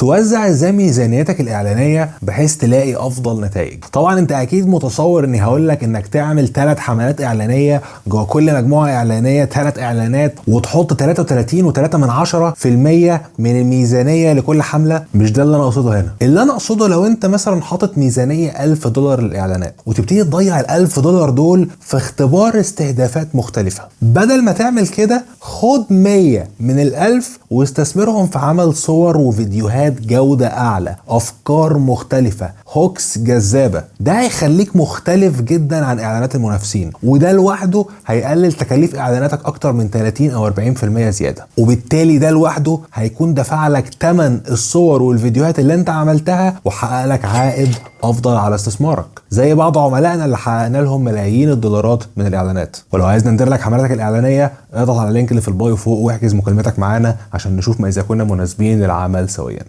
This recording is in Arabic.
توزع ازاي ميزانيتك الاعلانيه بحيث تلاقي افضل نتائج. طبعا انت اكيد متصور اني هقول لك انك تعمل 3 حملات اعلانيه جوه كل مجموعه اعلانيه 3 اعلانات وتحط 33.3% من الميزانيه لكل حمله. مش ده اللي انا اقصده هنا. اللي انا اقصده لو انت مثلا حاطط ميزانيه $1000 للاعلانات وتبتدي تضيع $1000 دول في اختبار استهدافات مختلفه، بدل ما تعمل كده خد 100 من ال1000 واستثمرهم في عمل صور وفيديوهات جودة أعلى، أفكار مختلفة، هوكس جذابة. ده هيخليك مختلف جدا عن إعلانات المنافسين، وده لوحده هيقلل تكاليف إعلاناتك أكتر من 30 أو 40% زيادة، وبالتالي ده لوحده هيكون دفع لك تمن الصور والفيديوهات اللي انت عملتها وحقق لك عائد أفضل على استثمارك، زي بعض عملائنا اللي حققنا لهم ملايين الدولارات من الإعلانات. ولو عايز ندير لك حملاتك الإعلانية اضغط على اللينك اللي في البايو فوق واحجز مكالمتك معانا عشان نشوف ما إذا كنا مناسبين للعمل سويا.